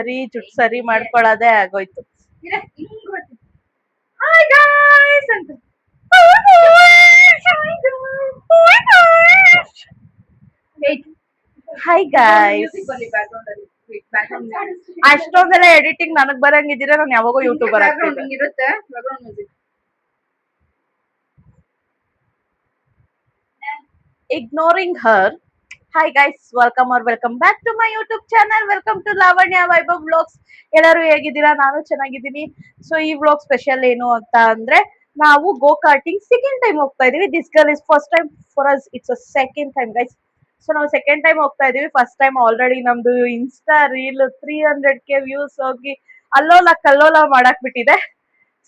ಬರೀ ಜುಟ್ ಸರಿ ಮಾಡ್ಕೊಳ್ಳೋದೇ ಆಗೋಯ್ತು. ಹಾಯ್ ಗಾಯ್ಸ್ ಅಂತ ಹಾಯ್ ಗಾಯ್ಸ್. ಅಷ್ಟೊಂದೆಲ್ಲ ಎಡಿಟಿಂಗ್ ನನಗ್ ಬರಂಗಿದ್ದೀರಾ ನಾನು ಯಾವಾಗೋ YouTuber ಆಗ್ತಿದ್ದೆ. Ignoring her. Hi guys, welcome back to my YouTube channel. Welcome to Lavanya Vaibhav Vlogs. ಎಲ್ಲರೂ ಹೇಗಿದ್ದೀರಾ? ನಾನು ಚೆನ್ನಾಗಿದ್ದೀನಿ. ಸೊ ಈ ವ್ಲಾಗ್ ಸ್ಪೆಷಲ್ ಏನು ಅಂತ ಅಂದ್ರೆ ನಾವು ಗೋ ಕಾರ್ಟಿಂಗ್ ಸೆಕೆಂಡ್ ಟೈಮ್ ಹೋಗ್ತಾ ಇದೀವಿ. This girl is first time for us. It's a second time guys. So ನಾವು ಸೆಕೆಂಡ್ ಟೈಮ್ ಹೋಗ್ತಾ ಇದೀವಿ. ಫಸ್ಟ್ ಟೈಮ್ ಆಲ್ರೆಡಿ ನಮ್ದು ಇನ್ಸ್ಟಾ ರೀಲ್ 300K ವ್ಯೂಸ್ ಹೋಗಿ ಅಲ್ಲೋಲ ಕಲ್ಲೋಲ ಮಾಡಾಕ್ ಬಿಟ್ಟಿದೆ.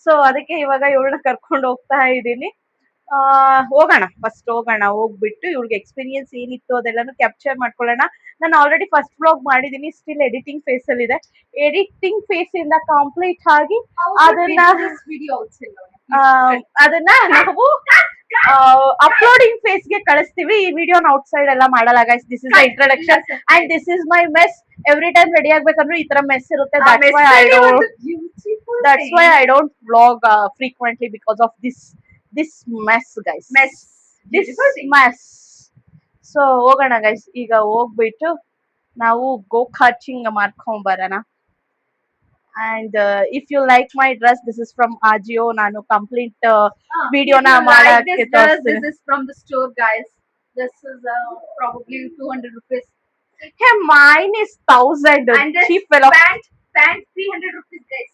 ಸೊ ಅದಕ್ಕೆ ಇವಾಗ ಇವಳನ್ನ ಕರ್ಕೊಂಡು ಹೋಗ್ತಾ ಇದ್ದೀನಿ. ಹೋಗೋಣ, ಫಸ್ಟ್ ಹೋಗೋಣ. ಹೋಗ್ಬಿಟ್ಟು ಇವ್ರಿಗೆ ಎಕ್ಸ್ಪೀರಿಯನ್ಸ್ ಏನಿತ್ತು ಅದೆಲ್ಲಾನು ಕ್ಯಾಪ್ಚರ್ ಮಾಡ್ಕೊಳ್ಳೋಣ. ನಾನು ಆಲ್ರೆಡಿ ಫಸ್ಟ್ ವ್ಲಾಗ್ ಮಾಡಿದೀನಿ, ಸ್ಟಿಲ್ ಎಡಿಟಿಂಗ್ ಫೇಸ್ ಅಲ್ಲಿ ಇದೆ. ಎಡಿಟಿಂಗ್ ಫೇಸ್ ಇಂದ ಕಂಪ್ಲೀಟ್ ಆಗಿ ಅದನ್ನ ನಾವು ಅಪ್ಲೋಡಿಂಗ್ ಫೇಸ್ ಗೆ ಕಳಿಸ್ತೀವಿ. ಈ ವಿಡಿಯೋನ ಔಟ್ ಸೈಡ್ ಎಲ್ಲ ಮಾಡಲ್ಲ guys. This is the introduction and this is my mess. Every time ready ಆಗ್ಬೇಕಂದ್ರೆ ಈ ತರ ಮೆಸ್ ಇರುತ್ತೆ. That's why I don't vlog frequently because of this mess guys. This mess. So ಹೋಗೋಣ ಗೈಸ್. ಈಗ ಹೋಗ್ಬಿಟ್ಟು ನಾವು ಗೋ ಕಾರ್ಟಿಂಗ್ ಮಾಡ್ಕೊಂಡ್ ಬರೋಣ. And if you like my dress, this is from Ajio. ನಾನು ಕಂಪ್ಲೀಟ್ ವಿಡಿಯೋನ ಮಾಡಕ್ಕೆ this is from the store guys. This is probably 200 rupees. Hey, mine is 1000. And this cheap fellow. pant 300 rupees guys.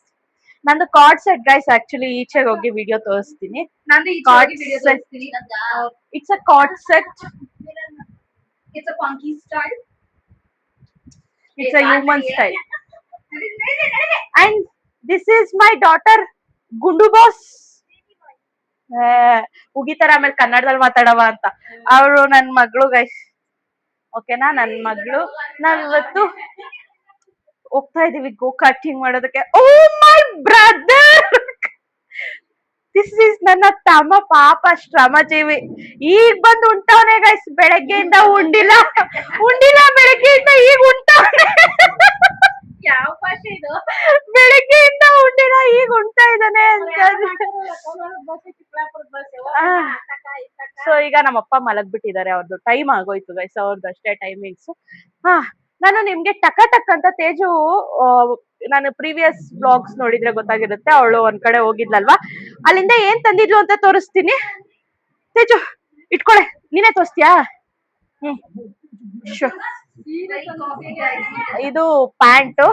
ನಂದು card set guys. Actually ಈಚೆಗೆ ಹೋಗಿ video ತೋರಿಸ್ತೀನಿ. ನಂದು ಈಚೆಗೆ video ತೋರಿಸ್ತೀನಿ. It's a card set. It's a funky style. It's a human style. And this is my daughter ಗುಂಡು boss. ಉಗಿತಾರ ಆಮೇಲೆ ಕನ್ನಡದಲ್ಲಿ ಮಾತಾಡವ ಅಂತ. ಅವಳು ನನ್ ಮಗಳು ಗೈಸ್. ಓಕೆನಾ? ನನ್ ಮಗಳು. ನಾವಿವತ್ತು ಹೋಗ್ತಾ ಇದೀವಿ ಗೋ ಕಾರ್ಟಿಂಗ್ ಮಾಡೋದಕ್ಕೆ. ಓ ಮೈ ಬ್ರದರ್, ದಿಸ್ ಇಸ್ ನನ್ನ ತಮ್ಮ ಪಾಪ ಶ್ರಮಜೀವಿ. ಈಗ ಬಂದು ಉಂಟವನೆ ಗೈಸ್. ಬೆಳಗ್ಗೆಯಿಂದ ಉಂಡಿಲ್ಲ ಬೆಳಗ್ಗೆಯಿಂದ ಈಗ ಉಂಟವನೆ. ಯಾವ ಭಾಷೆ ಇದು? ಬೆಳಗ್ಗೆಯಿಂದ ಉಂಡಿಲ್ಲ ಈಗ ಉಂಟಾ ಇದ್ದಾನೆ ಅಂತ. ಸೊ ಈಗ ನಮ್ಮಪ್ಪ ಮಲಗ್ಬಿಟ್ಟಿದ್ದಾರೆ. ಅವ್ರದ್ದು ಟೈಮ್ ಆಗೋಯ್ತು ಗೈಸ್. ಅವ್ರದ್ದು ಅಷ್ಟೇ ಟೈಮಿಂಗ್ಸ್. ನಾನು ನಿಮ್ಗೆ ಟಕ ಟಕ್ ಅಂತ ತೇಜು, ನಾನು ಪ್ರೀವಿಯಸ್ ಬ್ಲಾಗ್ಸ್ ನೋಡಿದ್ರೆ ಗೊತ್ತಾಗಿರುತ್ತೆ. ಅವಳು ಒಂದ್ ಕಡೆ ಹೋಗಿದ್ಲಲ್ವಾ, ಅಲ್ಲಿಂದ ಏನ್ ತಂದಿದ್ಲು ಅಂತ ತೋರಿಸ್ತೀನಿ. ತೇಜು ಇಟ್ಕೊಳೆ, ನೀನೇ ತೋರಿಸ್ತೀಯಾ? ಇದು ಪ್ಯಾಂಟು.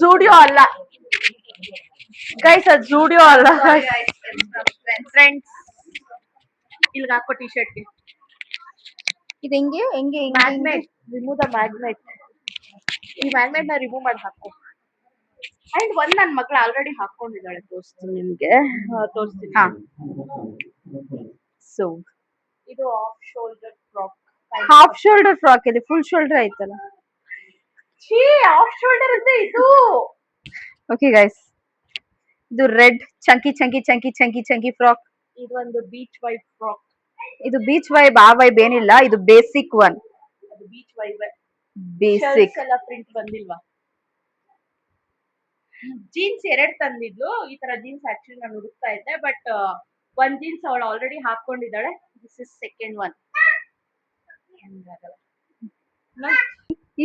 ಜೂಡಿಯೋ ಅಲ್ಲ ಗೈಸ್, ಅದು ಜೂಡಿಯೋ ಅಲ್ಲ ಫ್ರೆಂಡ್ಸ್. ಇಲ್ಲಿಗೆ ಹಾಕೋ ಟಿ ಶರ್ಟ್ಗೆ ಇದು ಹೆಂಗೆ ಮ್ಯಾಗ್ನೆಟ್. Remove the magnet. ಈ ಮ್ಯಾಗ್ನೆಟ್ ನ ರಿಮೂವ್ ಮಾಡಿ ಹಾಕೋ. ಅಂಡ್ ಒಂದ್ ನನ್ ಮಗಳು ಆಲ್ರೆಡಿ ಹಾಕೊಂಡಿದ್ದಾಳೆ. ತೋರಿಸ್ತೀನಿ ನಿಮ್ಗೆ, ತೋರಿಸ್ತೀನಿ. ಸೊ ಇದು half shoulder frock. Half shoulder frock ಇದೆ, ಫುಲ್ ಶೋಲ್ಡರ್ ಐತಲ್ಲ. ಹಾಫ್ ಶೋಲ್ಡರ್ ಅಂದ್ರೆ ಇದು. ಓಕೆ ಗೈಸ್, ಇದು ರೆಡ್ ಚಂಕಿ ಫ್ರಾಕ್. ಇದು ಒಂದು ಬೀಚ್ ವೈಬ್ ಫ್ರಾಕ್. ಇದು ಬೀಚ್ ವೈಬ್. ಆ ವೈಬ್ ಏನಿಲ್ಲ, ಇದು ಬೇಸಿಕ್ ಒನ್. ಅದು ಬೀಚ್ ವೈಬ್. ಬೇಸಿಕ್ ಎಲ್ಲ ಪ್ರಿಂಟ್ ಬಂದಿಲ್ವಾ? ಜೀನ್ಸ್ 2 ತಂದಿದ್ಲು. ಈ ತರ ಜೀನ್ಸ್ ಆಕ್ಚುಲಿ ನಾನು ಹುಡುಕ್ತಾ ಇದ್ದೆ, ಬಟ್ ಒಂದ್ ಜೀನ್ಸ್ ಅವಳು ಆಲ್ರೆಡಿ ಹಾಕೊಂಡಿದ್ದಾಳೆ. This is second one.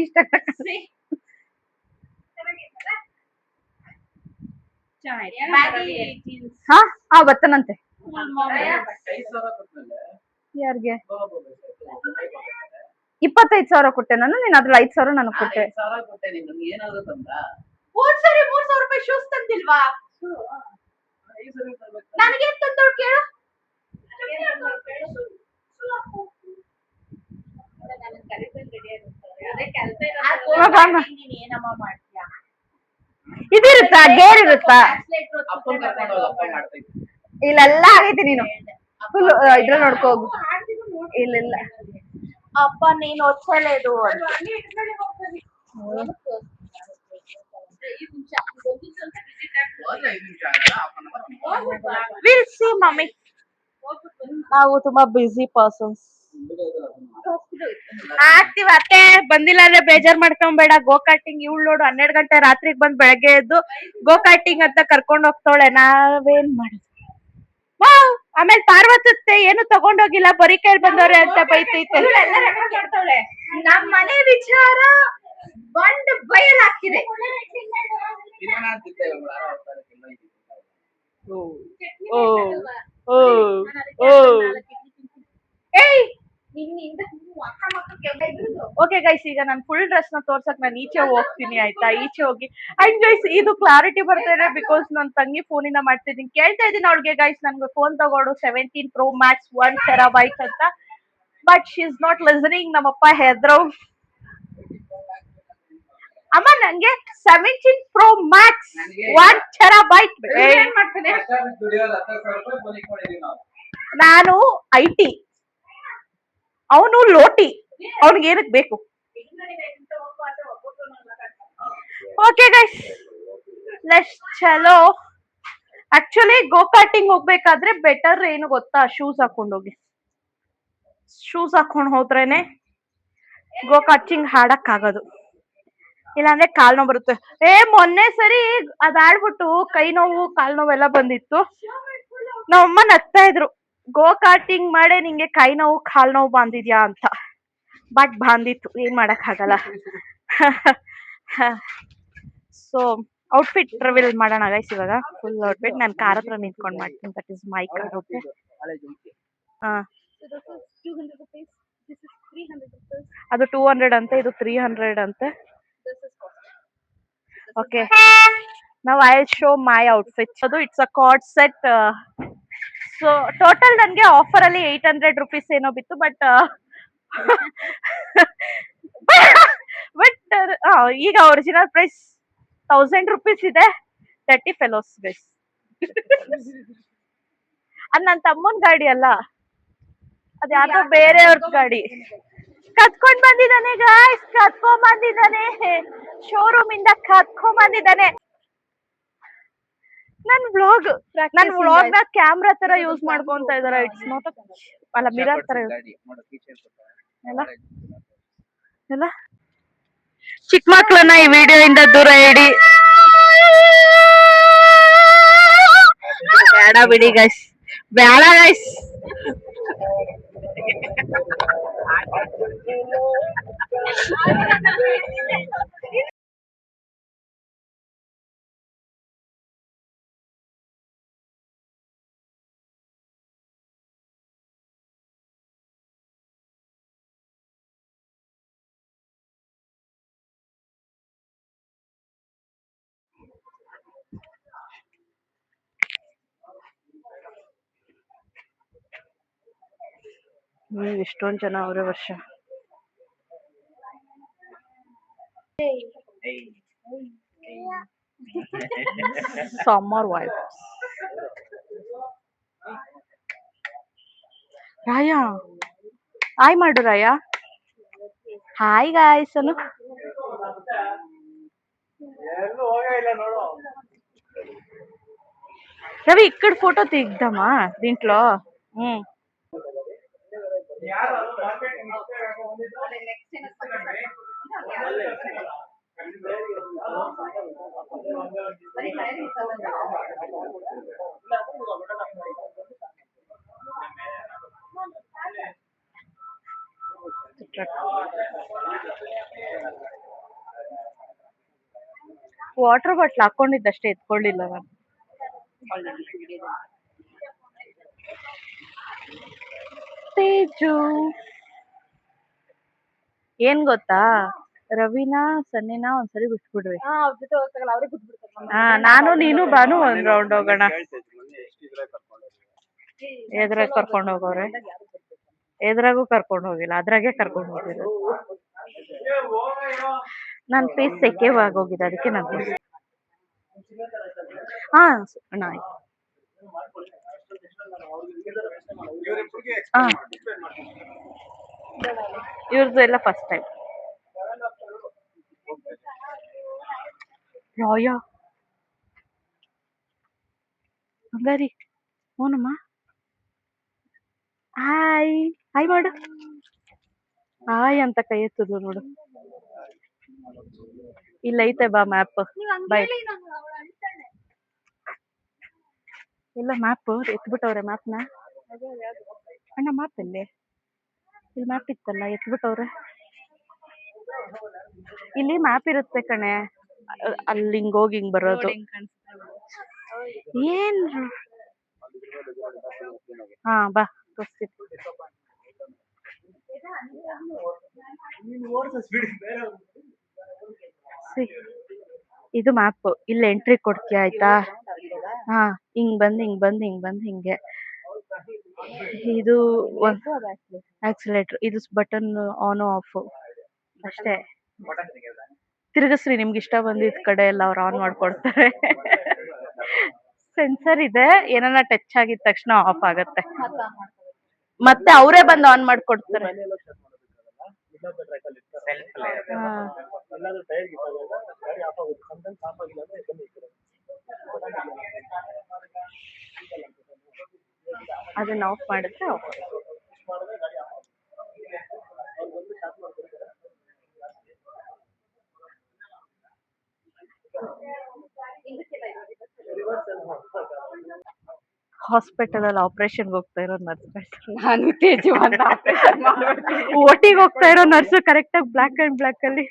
ಇಷ್ಟ ಹಾ ಬರ್ತನಂತೆ. ಯಾರಿಗೆ? 25,000 ಕೊಟ್ಟೆ ನಾನು. ನೀನ್ ಅದ್ರಲ್ಲಿ 5,000 ನನಗೆ ಕೊಟ್ಟೆ. ಹೋದ್ಸರಿ 3,000 ರೂಪಾಯಿ ಶೂಸ್ ತಂದಿಲ್ವಾ? ನನಗೆ ತಂದೋಳು ಕೇಳು. ಏನಮ್ಮ ಮಾಡ್ತೀಯಾ? ಇದಿರುತ್ತಾ, ಗೇರ್ ಇರುತ್ತಾ? ಇಲ್ಲೆಲ್ಲ ಆಗೈತಿ. ನೀನು ಫುಲ್ ಇದ್ರ ನೋಡ್ಕೋ ಹೋಗು. ಇಲ್ಲ ಅಪ್ಪ ನೀನು ಒಚ್ಚಲೇದು. Will see mummy. ನಾವು ತುಂಬಾ ಬಿಸಿ ಪರ್ಸನ್ಸ್. ಆಗ್ತೀವಿ ಅತ್ತೆ, ಬಂದಿಲ್ಲ ಅಂದ್ರೆ ಬೇಜಾರ್ ಮಾಡ್ಕೊಂಬೇಡ. ಗೋ ಕಾರ್ಟಿಂಗ್ ಇವಳು ನೋಡು 12 ಗಂಟೆ ರಾತ್ರಿಗೆ ಬಂದ್ ಬೆಳಗ್ಗೆ ಎದ್ದು ಗೋ ಕಾರ್ಟಿಂಗ್ ಅಂತ ಕರ್ಕೊಂಡ್ ಹೋಗ್ತಾವಳೆ. ನಾವೇನ್ ಮಾಡುದು? ಆಮೇಲೆ ಪಾರ್ವತತ್ತೆ ಏನು ತಗೊಂಡೋಗಿಲ್ಲ, ಬರೀ ಕೈಲಿ ಬಂದವ್ರೆ ಅಂತ ಬೈತೈತೆ. ನಮ್ ಮನೆ ವಿಚಾರ ಬಂಡ್ ಬಯಲ್ ಹಾಕಿದೆ. ಓ ಓ ಓ ಏಯ್ ಓಕೆ ಗೈಸ್, ಈಗ ನಾನು ಫುಲ್ ಡ್ರೆಸ್ ನ ತೋರ್ಸಕ್ ನಾನು ಈಚೆ ಹೋಗ್ತೀನಿ ಆಯ್ತಾ. ಈಚೆ ಹೋಗಿ ಅಂಡ್ ಗೈಸ್ ಇದು ಕ್ಲಾರಿಟಿ ಬರ್ತಾ ಇದೆ ಬಿಕಾಸ್ ನನ್ನ ತಂಗಿ ಫೋನಿಂದ ಮಾಡ್ತಿದ್ದೀನಿ. ಕೇಳ್ತಾ ಇದ್ದೀನಿ ಅವಳಿಗೆ ಗೈಸ್ ನನ್ಗೆ ಫೋನ್ ತಗೋಡು 17 Pro Max 1 TB ಅಂತ. But she is not listening. ನಮ್ಮಪ್ಪ ಹೆದ್ರು. ಅಮ್ಮ ನಂಗೆ 17 Pro Max 1 TB. ನಾನು IT, ಅವನು ಲೋಟಿ. ಅವನಿಗೆ ಏನಕ್ ಬೇಕು? ಓಕೆ ಗೈಸ್, ಲೆಟ್ಸ್ ಚಲೋ. ಆಕ್ಚುಲಿ ಗೋ ಕಾರ್ಟಿಂಗ್ ಹೋಗ್ಬೇಕಾದ್ರೆ ಬೆಟರ್ ಏನು ಗೊತ್ತಾ? ಶೂಸ್ ಹಾಕೊಂಡ್ ಹೋಗಿ. ಶೂಸ್ ಹಾಕೊಂಡ್ ಹೋದ್ರೇನೆ ಗೋ ಕಾರ್ಟಿಂಗ್ ಹಾಡಕ್ ಆಗೋದು. ಇಲ್ಲಾಂದ್ರೆ ಕಾಲ್ ನೋವು ಬರುತ್ತೆ. ಮೊನ್ನೆ ಸರಿ ಅದಾಡ್ಬಿಟ್ಟು ಕೈ ನೋವು ಕಾಲ್ ನೋವು ಎಲ್ಲ ಬಂದಿತ್ತು. ನಮ್ಮಮ್ಮ ನಗ್ತಾ ಇದ್ರು, ಗೋ ಕಾರ್ಟಿಂಗ್ ಮಾಡೇ ನಿಂಗೆ ಕೈ ನೋವು ಕಾಲ್ ನೋವು ಬಂದಿದ್ಯಾ ಅಂತ. ಬಟ್ ಬಂದಿತ್ತು, ಏನ್ ಮಾಡಕ್ ಆಗಲ್ಲ. ಸೊ ಔಟ್ಫಿಟ್ ರಿವೀಲ್ ಮಾಡೋಣ ಗೈಸ್. ಇವಾಗ ಫುಲ್ ಔಟ್ಫಿಟ್ ನಾನು ಕಾರ್ ಹತ್ರ ನಿಂತ್ಕೊಂಡು ಮಾಡ್ತೀನಿ. That is my car. Okay, ಅದು 200 ಅಂತೆ, ಇದು 300 ಅಂತೆ. ಓಕೆ, ನಾವು ಐ ಶೋ ಮೈ ಔಟ್ಫಿಟ್. ಅದು it's a card set. So total ನನಗೆ ಆಫರ್ ಅಲ್ಲಿ 800 rupees ಏನೋ ಬಿತ್ತು. ಬಟ್ ಈಗ ಒರಿಜಿನಲ್ ಪ್ರೈಸ್ 1000 rupees ಇದೆ. 30 ಫೆಲೋಸ್ ಗೈಸ್. ಅದ್ ನನ್ನ ತಮ್ಮನ ಗಾಡಿ ಅಲ್ಲ, ಅದ್ ಯಾರ್ದೋ ಬೇರೆಯವ್ರ ಗಾಡಿ. ಕತ್ಕೊಂಡ್ ಬಂದಿದ್ದಾನೆ ಗಾಯ್ಸ್, ಕತ್ಕೊಂಡ್ ಬಂದಿದ್ದಾನೆ. ಶೋರೂಮ್ ಇಂದ ಕತ್ಕೊಂಡ್ ಬಂದಿದ್ದಾನೆ. ನನ್ ವ್ಲಾಗ್ ನ ಕ್ಯಾಮ್ರಾ ತರ ಯೂಸ್ ಮಾಡ್ಕೊಂತ ಇದಾರೆ. ಇಟ್ಸ್ ನಾಟ್ ಅಲ್ಲ, ಮಿರರ್ ತರ ಎಲ್ಲ. ಚಿಕ್ಕ ಮಕ್ಳನ್ನ ಈ ವಿಡಿಯೋ ಇಂದ ದೂರ ಇಡಿ. ಬೇಡ ಬಿಡಿ ಗೈಸ್, ಬೇಡ ಗೈಸ್. ಎಷ್ಟೊಂದ್ ಜನ ಅವರೇ ವರ್ಷ. Summer vibe. ರಾಯ ಹಾಯ್ ಮಾಡು. ರಾಯ ಹಾಯ್ ಗಾಯ್ಸ್ ಅನು. రవి ఇక్కడ ఫోటో తీద్దామా దీంట్లో? ವಾಟರ್ ಬಾಟ್ಲ್ ಹಾಕೊಂಡಿದ್ದಷ್ಟೇ, ಎತ್ಕೊಳ್ಳಿಲ್ಲ ನಾನು. ತೇಜು ಏನ್ ಗೊತ್ತಾ, ರವಿನಾ ಸನ್ನಿನಾ ಒಂದ್ಸರಿ ಬಿಟ್ಬಿಡ್ರಿ. ನಾನು ನೀನು ಬಾನು ಒಂದ್ ರೌಂಡ್ ಹೋಗೋಣ. ಎದ್ರಾಗ ಕರ್ಕೊಂಡ್ ಹೋಗೋರೆ? ಎದ್ರಾಗೂ ಕರ್ಕೊಂಡ್ ಹೋಗಿಲ್ಲ, ಅದ್ರಾಗೆ ಕರ್ಕೊಂಡ್ ಹೋಗಿಲ್ಲ. ನನ್ ಫೇಸ್ ಸೆಕೆವಾಗೋಗಿದೆ, ಅದಕ್ಕೆ ನನ್ ಫೇಸ್. ಇವ್ರದ್ದು ಎಲ್ಲ ಫಸ್ಟ್ ಟೈಮ್. ರಾಯ ಹಂಗಾರಿ ಓನಮ್ಮ. ಹಾಯ್ ಹಾಯ್ ಮಾಡು. ಆಯ್ ಅಂತ ಕೈ ಎತ್ತುದು ನೋಡು. ಇಲ್ಲ ಐತೆ ಬಾ ಮ್ಯಾಪ್. ಬಾಯ್. ಇಲ್ಲ ಮ್ಯಾಪ್ ಎತ್ಬಿಟ್ಟವ್ರೆ ಮ್ಯಾಪ್ನ. ಅಣ್ಣ ಮ್ಯಾಪ್ ಅಲ್ಲಿ ಇಲ್ಲಿ ಮ್ಯಾಪ್ ಇತ್ತಲ್ಲ ಎತ್ಬಿಟ್ಟವ್ರೆ. ಇಲ್ಲಿ ಮ್ಯಾಪ್ ಇರುತ್ತೆ ಕಣೆ, ಅಲ್ಲಿ ಹಿಂಗ್ ಹೋಗಿ ಹಿಂಗ್ ಬರೋದು. ಏನ್ ಹಾ ಬಾ ತೋರಿಸ್ತೀನಿ. ಇದು ಮ್ಯಾಪ್. ಇಲ್ಲಿ ಎಂಟ್ರಿ ಕೊಡ್ತೀಯ ಆಯ್ತಾ. ಹಾ ಹಿಂಗ್ ಬಂದ್ ಹಿಂಗ್ ಬಂದ್ ಹಿಂಗ್ ಬಂದ್ ಹಿಂಗೆ. ಇದು ಆಕ್ಸಿಲೇಟರ್, ಇದು ಬಟನ್ ಆನ್ ಆಫ್ ಅಷ್ಟೇ. ತಿರುಗಿಸ್ರಿ ನಿಮ್ಗೆ ಇಷ್ಟ ಬಂದಿದ್ ಕಡೆ ಎಲ್ಲ ಅವ್ರು ಆನ್ ಮಾಡ್ಕೊಡ್ತಾರೆ. ಸೆನ್ಸರ್ ಇದೆ, ಏನಾನ ಟಚ್ ಆಗಿದ ತಕ್ಷಣ ಆಫ್ ಆಗತ್ತೆ, ಮತ್ತೆ ಅವರೇ ಬಂದು ಆನ್ ಮಾಡ್ಕೊಡ್ತಾರೆ. ಅದನ್ನ ಆಫ್ ಮಾಡಿದ್ರೆ ಆಫ್. ಹಾಸ್ಪಿಟಲ್ ಅಲ್ಲಿ ಆಪರೇಷನ್ ಹೋಗ್ತಾ ಇರೋ ನರ್ಸ್. ನಾನು ತೇಜು ಅಂತ ಆಪರೇಷನ್ ಮಾಡ್ಬಿಡ್ತೀನಿ. ಒಟ್ಟಿಗೆ ಹೋಗ್ತಾ ಇರೋ ನರ್ಸ್ ಕರೆಕ್ಟ್ ಆಗಿ ಬ್ಲಾಕ್ ಅಂಡ್ ಬ್ಲಾಕ್ ಅಲ್ಲಿ.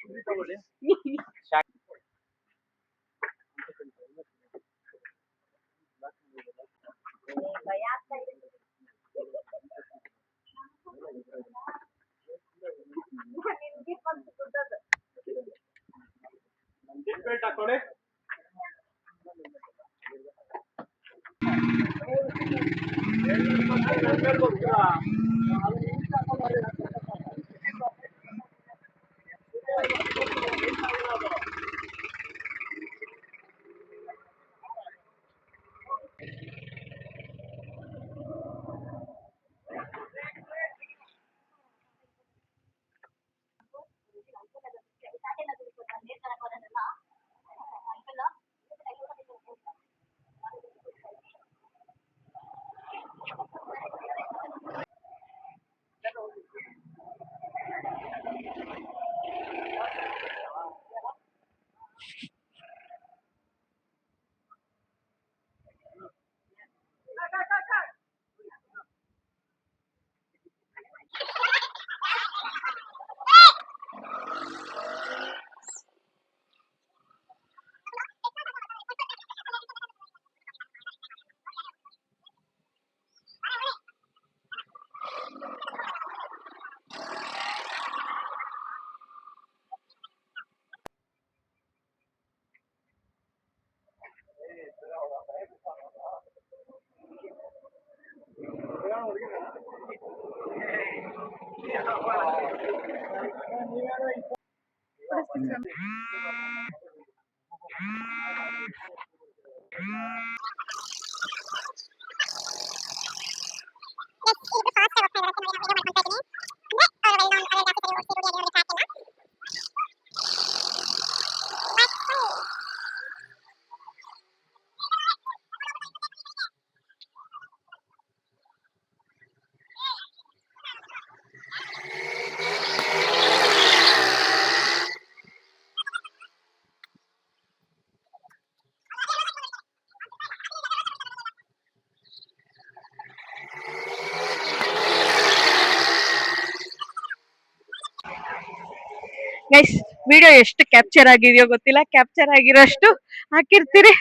ಗೈಸ್ ವಿಡಿಯೋ ಎಷ್ಟು ಕ್ಯಾಪ್ಚರ್ ಆಗಿದೆಯೋ ಗೊತ್ತಿಲ್ಲ, ಕ್ಯಾಪ್ಚರ್ ಆಗಿರೋಷ್ಟು ಹಾಕಿರ್ತೀರಿ.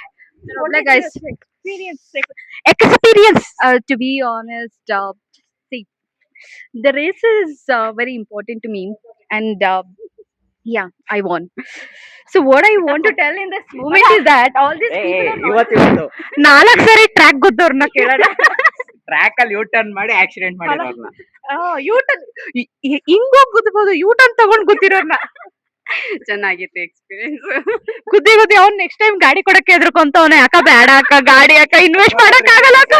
ಒಳ್ಳೆ guys experience. To be honest, see, the race is very important to me, and yeah, I won. So what I want to tell in this moment is that all these people are not ಇವತ್ತು 4 ಸರಿ track ಗೊತ್ತವ್ರನ್ನ ಕೇಳೋಣ. Track ಅಲ್ಲಿ U turn ಮಾಡಿ accident ಮಾಡಿರೋರ್ನ. U-turn ಹಿಂಗೋಗ್ ಗುದ್ಬೋದು, U-turn ತಗೊಂಡ್ ಗುದ್ದಿರೋರ್ನ. ಚೆನ್ನಾಗಿತ್ತು experience. ಗುದ್ದಿ ಅವ್ನ್ next time ಗಾಡಿ ಕೊಡಕ್ಕೆ ಎದ್ರಕೊಂತವ್ನೆ. ಅಕ್ಕ ಬೇಡ ಅಕ್ಕ, ಗಾಡಿ ಅಕ್ಕ ಇನ್ವೆಸ್ಟ್ ಮಾಡಕ್ ಆಗಲ್ಲ ಅಕ್ಕ,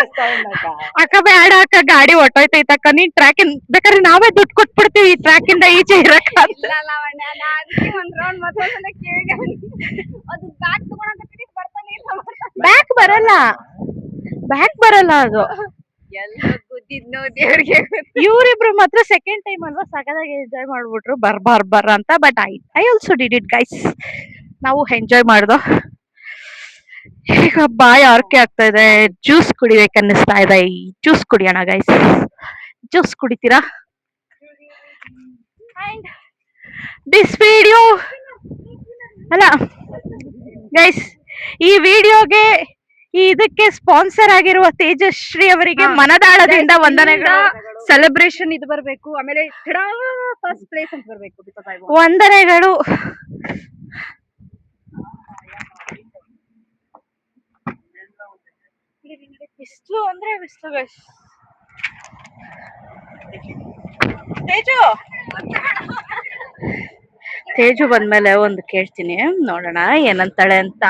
ಅಕ್ಕ ಬೇಡ ಅಕ್ಕ, ಗಾಡಿ ಹೊಟ್ಟೋಯ್ತೈತಕ್ಕ, ನೀನ್ ಟ್ರ್ಯಾಕ್ ಬೇಕಾದ್ರೆ ನಾವೇ ದುಡ್ಡು ಕೊಟ್ಬಿಡ್ತೀವಿ ಈ ಟ್ರ್ಯಾಕ್ ಇಂದ ಈಚೆ ಇರಕ್ಕ. ಇಲ್ಲ ಲಾವಣ್ಯ, ನಾ ಅದಕ್ಕೆ ಒಂದ್ ರೌಂಡ್ ಮತ್ತೊಂದ್ಸಲ ಕೇಳಿದೆ. ಅದು ಬ್ಯಾಗ್ ತಗೊಳಕತ್ತೀನಿ, ಬರ್ತಾನೆ ಇಲ್ಲ. ಬ್ಯಾಕ್ ಬರಲ್ಲ ಅದು. ಎಲ್ಲ ಗುದ್ದಿ ತಿನ್ನೋ ದೇವ್ರಿಗೆ ಇವ್ರಿಬ್ರು ಮಾತ್ರ ಸೆಕೆಂಡ್ ಟೈಮ್ ಅಲ್ವಾ ಸಗದಾಗಿ ಎಂಜಾಯ್ ಮಾಡ್ಬಿಟ್ರು ಬರ್ ಅಂತ but I also did it guys. ನಾವು ಎಂಜಾಯ್ ಮಾಡ್ದೋ. ಈಗ ಬಾಯಿ ಆರ್ಕೆ ಆಗ್ತಾ ಇದೆ, ಜ್ಯೂಸ್ ಕುಡಿಬೇಕು ಅನ್ನಿಸ್ತಾ ಇದೆ. ಜ್ಯೂಸ್ ಕುಡಿಯೋಣ ಗೈಸ್. ಜ್ಯೂಸ್ ಕುಡಿತೀರಾ? ಅಂಡ್ ದಿಸ್ ವಿಡಿಯೋ ಅಲ್ಲ ಗೈಸ್, ಈ ವಿಡಿಯೋಗೆ ಇದಕ್ಕೆ ಸ್ಪಾನ್ಸರ್ ಆಗಿರುವ ತೇಜಶ್ರೀ ಅವರಿಗೆ ಮನದಾಳದಿಂದ ವಂದನೆಗಳು. ಸೆಲೆಬ್ರೇಷನ್ ಇದು ಬರ್ಬೇಕು, ಆಮೇಲೆ ಫಸ್ಟ್ ಪ್ಲೇಸ್ ಅಂತ ಬರ್ಬೇಕು. ವಂದನೆಗಳು. ಬಿಸ್ಲು ಅಂದ್ರೆ ಬಿಸ್ಲು ಗೈಸ್. ತೇಜು ಬಂದ್ಮೇಲೆ ಒಂದು ಕೇಳ್ತೀನಿ, ನೋಡೋಣ ಏನಂತಾಳೆ ಅಂತ.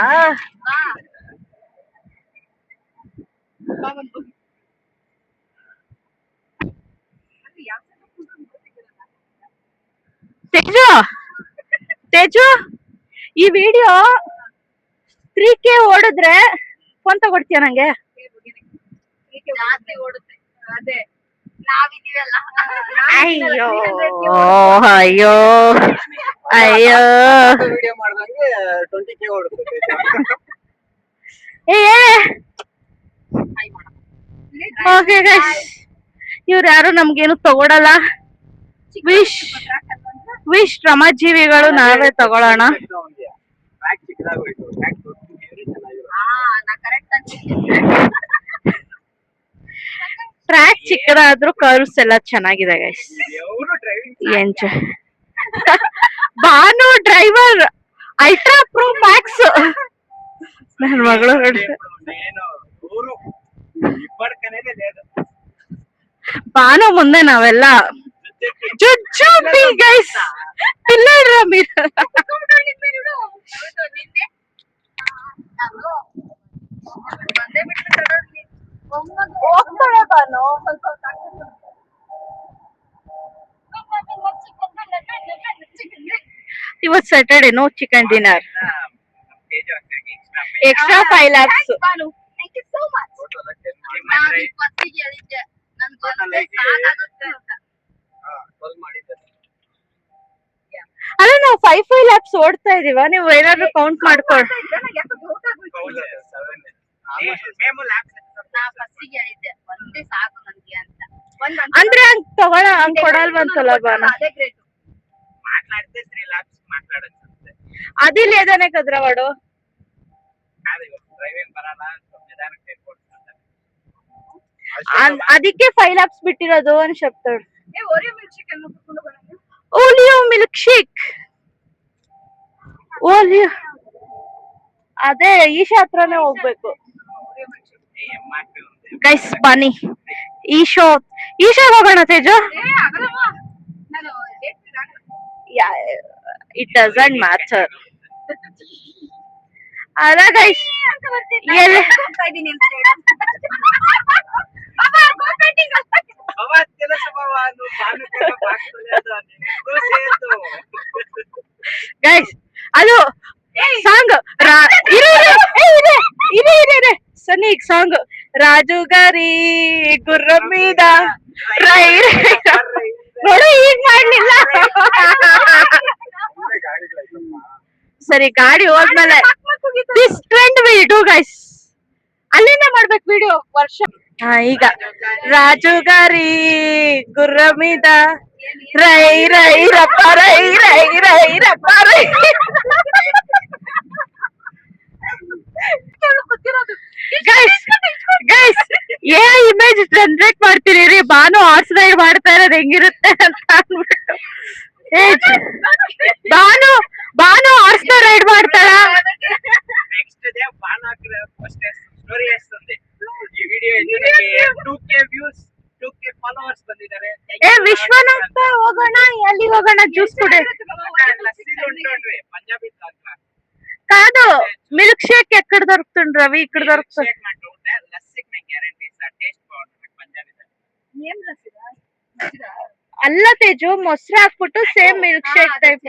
ತೇಜು ತೇಜು ಈ ವಿಡಿಯೋ 3K ಓಡಿದ್ರೆ ಫೋನ್ ತಗೊಡ್ತೀಯ ನಂಗೆ? ಜಾಸ್ತಿ ಓಡುತ್ತೆ ಅದೇ ನಾವಿದೀವಲ್ಲ. ಅಯ್ಯೋ ಅಯ್ಯೋ ಅಯ್ಯೋ. ವಿಡಿಯೋ ಮಾಡ್ದಂಗೆ 20K ಓಡುತ್ತೆ. ಓಕೆ ಗೈಸ್, ಇವ್ರು ಯಾರು ನಮ್ಗೇನು ತಗೊಳಲ್ಲ. ವಿಶ್ ಶ್ರಮಜೀವಿಗಳು ನಾವೇ ತಗೊಳ್ಳೋಣ. ಟ್ರ್ಯಾಕ್ ಚಿಕ್ಕದಾಗೋಯ್ತು, ಟ್ರ್ಯಾಕ್ ಚೆನ್ನಾಗಿರೋ. ಟ್ರ್ಯಾಕ್ ಚಿಕ್ಕದಾದ್ರೂ ಕರ್ವ್ಸ್ ಎಲ್ಲ ಚೆನ್ನಾಗಿದೆ ಗೈಸ್. ఎవరు డ్రైవింగ్ ಎಂಜಾಯ್. ಭಾನು ಡ್ರೈವರ್ ಅಲ್ಟ್ರಾ ಪ್ರೋ ಮ್ಯಾಕ್ಸ್. ನನ್ನ ಮಗಳು నేను ఊరు ఇప్పటికనేది లేదు. ಭಾನು ಮುಂದೆ ನಾವೆಲ್ಲ ಜುಜ್ಜುಬಿ ಗೈಸ್. ಪಿಲ್ಲರ್ మీరు ಹೋಗ್ತಾಳೆ ಭಾನು. ಇವತ್ತು Saturday, no chicken dinner. Extra 5 lakhs. ಅಲ್ಲ ನಾವು 5 lakhs ಓಡ್ತಾ ಇದೀವ, ನೀವು ಏನಾದ್ರು ಕೌಂಟ್ ಮಾಡ್ಕೊಳ್ಳಿ. ಅಂದ್ರೆ ಹಂಗ್ ತಗೊಳ ಹಂಗ್ ಕೊಡಲ್ವಂತಲ್ಲ ಬಾನ. మాట్లాడితే 3 lakhs మాట్లాడొచ్చు. అది లేదనే కదరా వాడు. డ్రైవింగ్ బరాలా నిదానికి వెళ్ళిపోతుంది. ಅದಕ್ಕೆ 5 lakhs ಬಿಟ್ಟಿರೋದು అని చెప్తాడు. ಓಲಿಯೋ ಮಿಲ್ಕ್ ಶೇಕ್. ಓಲಿಯೋ ಅದೇ ಈಶಾ ಹತ್ರನೇ ಹೋಗ್ಬೇಕು ಗೈಸ್. ಬನ್ನಿ ಈಶಾ ಹೋಗೋಣ ತೇಜು. It doesn't matter. ಅಲ್ಲ ಗೈಸ್, ಗೈಸ್ ಅದು ಸಾಂಗ್ ಇದೆ ಸನೀಕ್ ಸಾಂಗ್. ರಾಜು ಗಾರಿ ಗುರ್ರಂ మీద ರೈ ನೋಡು ಈಗ ಮಾಡ್ಲಿಲ್ಲ. ಸರಿ ಗಾಡಿ ಹೋದ್ಮೇಲೆ this trend will do guys. ಅಲ್ಲಿಂದ ಮಾಡ್ಬೇಕು ವಿಡಿಯೋ ವರ್ಷ. ಈಗ ರಾಜು ಗಾರಿ ಗುರ್ರಂ మీద ರೈ ರೈ ರಪ್ಪ ರೈ ರೈ ರೈ ರಪ್ಪ ರೈ. ಗೈಸ್ ಏ ಇಮೇಜ್ ಜನರೇಟ್ ಮಾಡ್ತೀರಿ, ಭಾನು ಹಾರ್ಸ್ ರೈಡ್ ಮಾಡ್ತಾ ಇರೋದು ಹೆಂಗಿರುತ್ತೆ ಅಂತ ಅನ್ಬಿಟ್ಟು. ಭಾನು ಹಾರ್ಸ್ ರೈಡ್ ಮಾಡ್ತಾಳ. నెక్స్ట్ డే బాణాకి ఫస్ట్ స్టోరీ చేస్తుంది. ఈ video 2K views 2K followers ಬಂದಿದ್ದಾರೆ. ವಿಶ್ವನಾಥ ಹೋಗೋಣ, ಎಲ್ಲಿ ಹೋಗೋಣ? ಜ್ಯೂಸ್ ಕುಡಿ. పంజాబీ దాంట్లో కాదు, మిల్క్ షేక్ ఎక్కడ దొరుకుతుంది రవి? ఇక్కడ దొరుకుతుంది. లస్సీకి నేను గ్యారంటీ ఇస్తా, టేస్ట్ బాగుంటుంది పంజాబీ దాంట్లో. ಅಲ್ಲ ತೇಜು, ಮೊಸರು ಹಾಕ್ಬಿಟ್ಟು ಸೇಮ್ ಮಿಲ್ಕ್ ಶೇಕ್ ಟೈಪ್.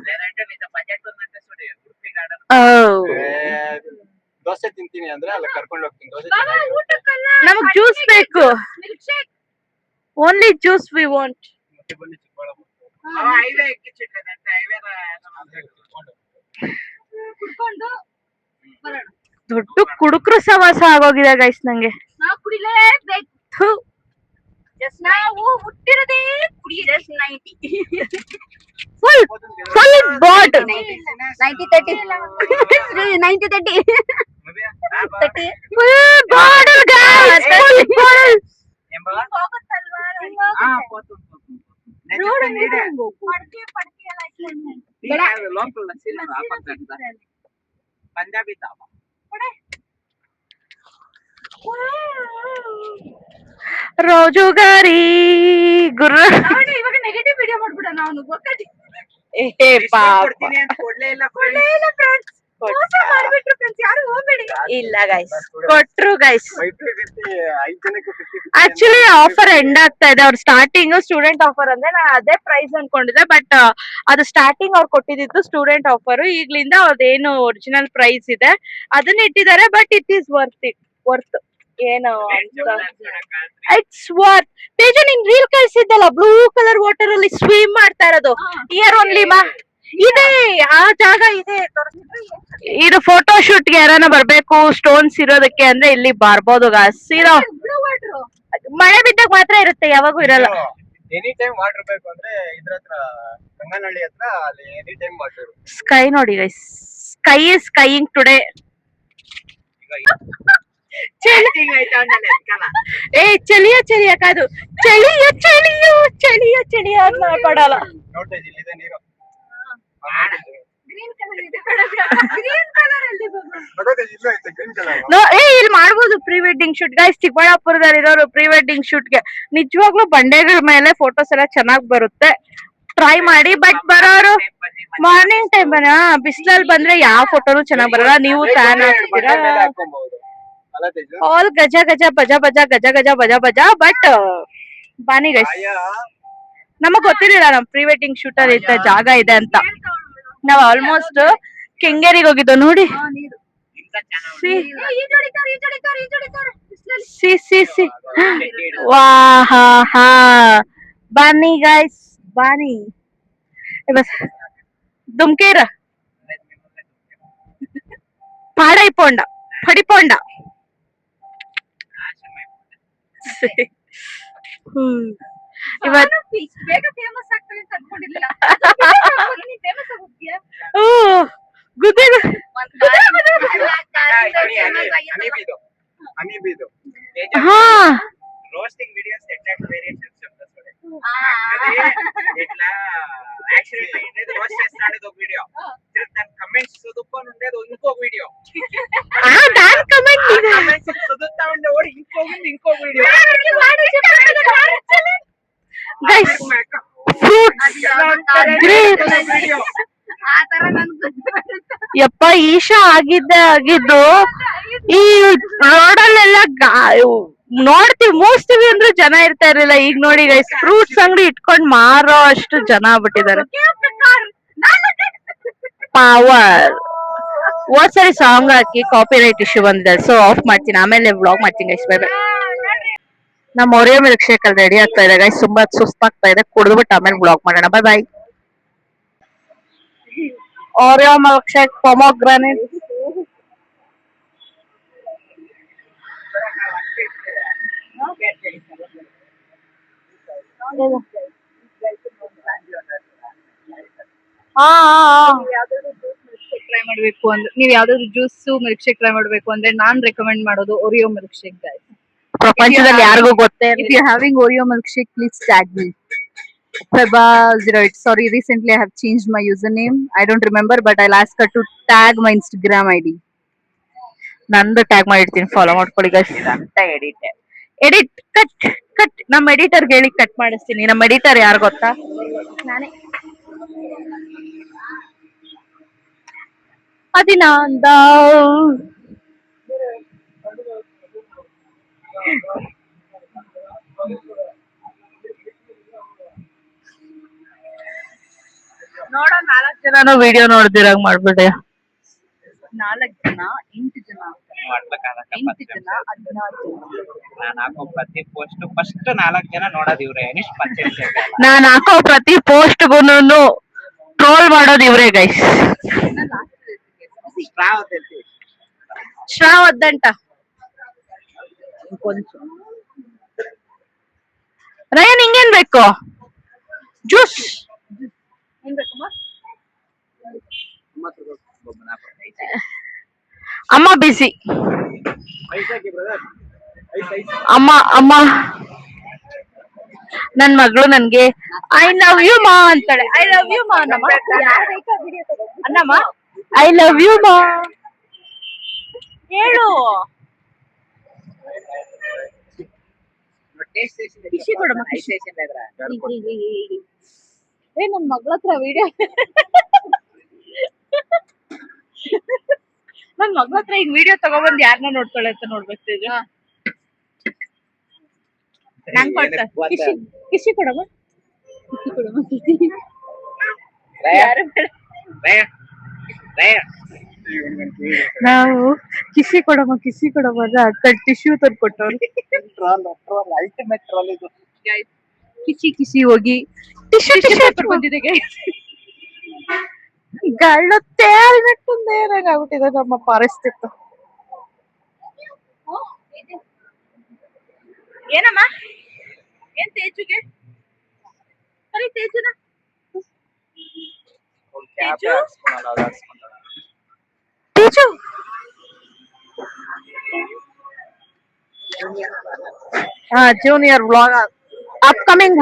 లేదంటే నీతో బడ్జెట్ ఉందంటే చూడు ఉಡುಪಿ గార్డెನ್. ದೋಸೆ ತಿಂತೀನಿ ಅಂದ್ರೆ ಅಲ್ಲಿ ಕರ್ಕೊಂಡು ಹೋಗ್ತೀನಿ. ದೋಸೆ ಚೆನ್ನಾಗಿರುತ್ತೆ. ನಮಗ್ ಜ್ಯೂಸ್ ಬೇಕು. Only juice we want. ಮತ್ತೆ ಬನ್ನಿ ಚಿಕ್ಕಬಳ್ಳಾಪುರ. ಹೈವೇ ಎಕ್ಕಿಚ್ಚಿಟ್ಟದಂತೆ. ಹೈವೇ ಕುಡ್ಕೊಂಡು ಬರೋಣ. ದೊಡ್ಡ ಕುಡುಕ್ರು ಸವಾಸ ಆಗೋಗಿದೆ ಗೈಸ್ ನಂಗೆ. ನಾವು ಕುಡಿಲೇಬೇಕು. ನಾವು ಹುಟ್ಟಿರದೇ ಕುಡಿ. 90 ಫುಲ್ ಬಾಟ್ 90-30 90-30 full bottle guys. Full Punjabi dhaba. ರೋಜುಗಾರಿ ಗುರ್ರ. ಇವಾಗ ನೆಗೆಟಿವ್ ವಿಡಿಯೋ ಮಾಡ್ಬಿಡ ನಾವು ಏ ಪಾಪ. ಕೊಡ್ತೀನಿ ಅಂತ ಕೊಡ್ಲೇ ಇಲ್ಲ ಫ್ರೆಂಡ್ಸ್. ಮಾಡ್ಬಿಟ್ರು ಫ್ರೆಂಡ್ಸ್, ಯಾರು ಹೋಗ್ಬೇಡಿ. ಇಲ್ಲ ಗೈಸ್, ಕೊಟ್ರು ಗೈಸ್. 5 ಜನಕ್ಕೆ 50. ಆಕ್ಚುಲಿ ಆಫರ್ ಎಂಡ್ ಆಗ್ತಾ ಇದೆ. ಅವ್ರ ಸ್ಟಾರ್ಟಿಂಗ್ ಸ್ಟೂಡೆಂಟ್ ಆಫರ್ ಅಂದ್ರೆ ನಾನು ಅದೇ ಪ್ರೈಸ್ ಅನ್ಕೊಂಡಿದ್ದೆ, ಬಟ್ ಅದು ಸ್ಟಾರ್ಟಿಂಗ್ ಅವ್ರು ಕೊಟ್ಟಿದ್ದು ಸ್ಟೂಡೆಂಟ್ ಆಫರ್. ಈಗ್ಲಿಂದ ಅವ್ರದ್ದೇನು ಒರಿಜಿನಲ್ ಪ್ರೈಸ್ ಇದೆ ಅದನ್ನ ಇಟ್ಟಿದ್ದಾರೆ. ಬಟ್ ಇಟ್ ಈಸ್ ವರ್ತ್ ಏನು ಅಂತ. It's worth. ತೇಜ ನಿನ್ ರೀಲ್ ಕಳ್ಸಿದ್ದಲ್ಲ, ಬ್ಲೂ ಕಲರ್ ವಾಟರ್ ಅಲ್ಲಿ ಸ್ವಿಮ್ ಮಾಡ್ತಾ ಇರೋದು. ಇಯರ್ ಓನ್ಲಿ ಮಾ ಇದೆ, ಆ ಜಾಗ ಇದೆ. ಇದು ಫೋಟೋ ಶೂಟ್ ಗೆ ಯಾರನ್ನ ಬರ್ಬೇಕು ಸ್ಟೋನ್ಸ್ ಇರೋದಕ್ಕೆ ಅಂದ್ರೆ ಇಲ್ಲಿ ಬರ್ಬೋದು ಗಾಸ್. ಮಳೆ ಬಿದ್ದಾಗ ಮಾತ್ರ ಇರುತ್ತೆ, ಯಾವಾಗೂ ಇರಲ್ಲ. ಎನಿ ಟೈಮ್ ವಾಟರ್ ಬೇಕು ಅಂದ್ರೆ ಇದ್ರ ಹತ್ರ ಗಂಗನಹಳ್ಳಿ ಹತ್ರ ಅಲ್ಲಿ ಎನಿ ಟೈಮ್ ವಾಟರ್. ಸ್ಕೈ ನೋಡಿ ಗೈಸ್, ಸ್ಕೈ ಇಸ್ ಸ್ಕೈಯಿಂಗ್ ಟುಡೇ. ಏ ಚಳಿಯ ಚಳಿಯ ಕಾದು, ಚಳಿಯ ಚಳಿಯೋ ಚಳಿಯ ಚಳಿಯ ಅಂತ ಮಾತಾಡಲ್ಲ. ನೋಡ್ತಾ ಇದ್ದೀನಿ ಇದೆ ನೀರು. ಗ್ರೀನ್ ಕಲರ್ ಇದೆ. ಗ್ರೀನ್ ಕಲರ್ ಅಲ್ಲಿ ಇಲ್ಲ ಐತೆ ಗ್ರೀನ್ ಕಲರ್. ಇಲ್ಲಿ ಮಾಡ್ಬೋದು ಪ್ರೀ ವೆಡ್ಡಿಂಗ್ ಶೂಟ್ ಗೈಸ್. ಚಿಕ್ಕಬಳ್ಳಾಪುರದಲ್ಲಿ ಇರೋರು ಪ್ರೀ ವೆಡ್ಡಿಂಗ್ ಶೂಟ್ ಗೆ ನಿಜವಾಗ್ಲೂ ಬಂಡೆಗಳ ಮೇಲೆ ಫೋಟೋಸ್ ಎಲ್ಲ ಚೆನ್ನಾಗ್ ಬರುತ್ತೆ. ಟ್ರೈ ಮಾಡಿ. ಬಟ್ ಬರೋರು ಮಾರ್ನಿಂಗ್ ಟೈಮ್ ಬಿಸಿಲಲ್ಲಿ ಬಂದ್ರೆ ಯಾವ ಫೋಟೋನು ಚೆನ್ನಾಗ್ ಬರಲ್ಲ. ನೀವು ಫ್ಯಾನ್ ಹಾಕ್ತೀರಾ ಆಲ್ ಗಜ ಗಜ ಬಜ ಬಜ ಗಜ ಗಜ ಬಜ ಬಜ. ಬಟ್ ಬಾನಿ ಗೈಸ್, ನಮಗ್ ಗೊತ್ತಿರಲಿಲ್ಲ ನಮ್ ಪ್ರೀ ವೆಡ್ಡಿಂಗ್ ಶೂಟ್ ಅಲ್ಲಿ ಇದ್ದ ಜಾಗ ಇದೆ ಅಂತ. ನಾವ್ ಆಲ್ಮೋಸ್ಟ್ ಕೆಂಗೇರಿಗೆ ಹೋಗಿದ್ದೋ ನೋಡಿ. ಸಿ ಸಿ ಸಿ ವಾ ಹಾ ಹಾ. ಬಾನಿ ಗೈಸ್ ಬಾನಿ. ಬಸ್ ದುಮ್ಕೇರ ಪಾಡೈಪೋಂಡ ಪಡಿಪೋಂಡ. ಇವತ್ತು ಬೇಗ ಫೇಮಸ್ ಆಗ್ತವೆ ಅಂತ ಅನ್ಕೊಂಡಿರ್ಲಿಲ್ಲ. ಗುದ್ದೆ ಹಾ రోస్టింగ్ వీడియోస్ ఎట్లాంటి వేరియేషన్స్ చెప్తా చూడండి. ఇట్లా యాక్చువల్లీ ఉండేది రోస్ట్ చేస్తాడు ఒక వీడియో, దాని కమెంట్స్ చదువుకొని ఉండేది ఇంకో వీడియో, దాని కమెంట్స్ చదువుతా ఉండేవాడు ఇంకో వీడియో. ಗೈಸ್ ಫ್ರೂಟ್ಸ್ వీడియೋ ಆ ತರ ಯಪ್ಪ ಈಶಾ ಆಗಿದ್ದು ಈ ರೋಡಲ್ಲೆಲ್ಲ ನೋಡ್ತೀವಿ ಮೂಸ್ತೀವಿ ಅಂದ್ರೆ ಜನ ಇರ್ತಾ ಇರ್ಲಿಲ್ಲ. ಈಗ ನೋಡಿ ಗೈಸ್ ಫ್ರೂಟ್ಸ್ ಅಂಗಡಿ ಇಟ್ಕೊಂಡ್ ಮಾರೋ ಅಷ್ಟು ಜನ ಆಗ್ಬಿಟ್ಟಿದ್ದಾರೆ. ಪವರ್ ಸರಿ ಸಾಂಗ್ ಹಾಕಿ ಕಾಪಿ ರೈಟ್ ಇಶ್ಯೂ ಬಂದಿದೆ, ಸೊ ಆಫ್ ಮಾಡ್ತೀನಿ, ಆಮೇಲೆ ವ್ಲಾಗ್ ಮಾಡ್ತೀನಿ ಗೈಸ್. Bye bye. ನಮ್ಮ ಒರಿಯೋ ಮಿಲ್ಕ್ ಶೇಕ್ ಅಲ್ಲಿ ರೆಡಿ ಆಗ್ತಾ ಇದೆ ಗೈಸ್. ತುಂಬಾ ಸುಸ್ತಾಗ್ತಾ ಇದೆ, ಕುಡಿದ್ಬಿಟ್ಟು ಆಮೇಲೆ ವ್ಲಾಗ್ ಮಾಡೋಣ. Bye bye. Oreo milkshake, pomegranate. Try ಮಾಡ್ಬೇಕು ಅಂದ್ರೆ, ನೀವ್ ಯಾವ್ದಾದ್ರು ಜ್ಯೂಸ್ ಮಿಲ್ಕ್ ಶೇಕ್ ಟ್ರೈ ಮಾಡ್ಬೇಕು ಅಂದ್ರೆ ನಾನ್ ರೆಕಮೆಂಡ್ ಮಾಡೋದು ಓರಿಯೋ ಮಿಲ್ಕ್ ಶೇಕ್ ಗೈಸ್. ಪ್ರಪಂಚದಲ್ಲಿ ಯಾರಿಗೂ ಗೊತ್ತೇ If you're having Oreo milkshake, please tag me. Feba08. Sorry, recently I have changed my username. I don't remember, but I'll ask her to tag my Instagram ID. ನಂದು tag ಮಾಡಿರ್ತೀನಿ, follow ಮಾಡ್ಕೊಳ್ಳಿ guys. ಇದಂತ edit cut ನಮ್ಮ ಎಡಿಟರ್ಗೆ ಹೇಳಿ cut ಮಾಡಿಸ್ತೀನಿ. ನಮ್ಮ editor ಯಾರು ಗೊತ್ತಾ? ನಾನೇ. ಅದಿನಂದ ನೋಡೋ 4 ಜನನು ವಿಡಿಯೋ ನೋಡ್ದಿರಂಗ್ ಮಾಡ್ಬಿಟ್ಟೆ. 4 ಜನ ಜನ 8 ಜನ ಆಗ್ತಾರೆ. 8 ಜನ 16 ಜನ. ನಾನು ಹಾಕೋ ಪ್ರತಿ ಪೋಸ್ಟ್ ಫಸ್ಟ್ 4 ಜನ ನೋಡೋದು ಇವ್ರೆ ಇಷ್ಟು ಪರ್ಚೇಸ್ ನಾನ್ ಹಾಕೋ ಪ್ರತಿ ಪೋಸ್ಟ್ಗುನು ಟ್ರೋಲ್ ಮಾಡೋದು ಇವ್ರೆ ಗೈಸ್. ಶ್ರಾವದ್ದಂಟ ಕೊಂಚ ರಯನ್ ಹಿಂಗೇನ್ ಬೇಕು ಜ್ಯೂಸ್ ಅಮ್ಮ ಬಿಸಿ ಅಮ್ಮ ಅಮ್ಮ ನನ್ ಮಗಳು ನನ್ಗೆ ಐ ಲವ್ ಯು ಮಾ ಅಂತಾಳೆ. ಐ ಲವ್ ಯು ಮಾ ಅನ್ನಮ್ಮ ಅನ್ನಮ್ಮ ಐ ಲವ್ ಯು ಮಾ ಹೇಳು. ಖುಷಿ ಕೊಡಮ್ಮ ಖುಷಿ. ಏ ನನ್ ಮಗಳ ಹತ್ರ ವಿಡಿಯೋ ನನ್ ಮಗಳ ಹತ್ರ ಈಗ ವಿಡಿಯೋ ತಗೊಬಂದ್ ಯಾರನ್ನ ನೋಡ್ತಾಳೆ ಅಂತ ನೋಡ್ಬೇಕು ತೇಜು. ನಂಗ್ ಕೊಡ್ತ ಕಿಶಿ ಕಿಶಿ ಕೊಡಮ್ಮ ಕಿಶಿ ಕೊಡಮ್ಮ ಕಿಶಿ. ಯಾರು ಬೇಡ. ನಾವು ಕಿಸಿ ಕೊಡಮ್ಮ ಅಂದ್ರೆ ಅಕ್ಕ ಟಿಶ್ಯೂ ತಂದು ಕೊಟ್ಟವ್ರು. ಅಲ್ಟಿಮೇಟ್ ಟ್ರೋಲ್ ಇದು. ಕಿಸಿ ಹೋಗಿ ಟಿಶ್ಯೂ ಬಂದಿದೆ ಗಳ್ಳು ತೇಲ್ಬಿಟ್ಟಂದೆ ಏನಾಗ್ಬಿಟ್ಟಿದೆ ನಮ್ಮ ಪರಿಸ್ಥಿತಿ. ಏನಮ್ಮ ಏನ್ ತೇಜುಗೆ ಸರಿ ತೇಜುನ ತೇಜು ಜೂನಿಯರ್ ವ್ಲಾಗ್ ಅಪ್ಕಮಿಂಗ್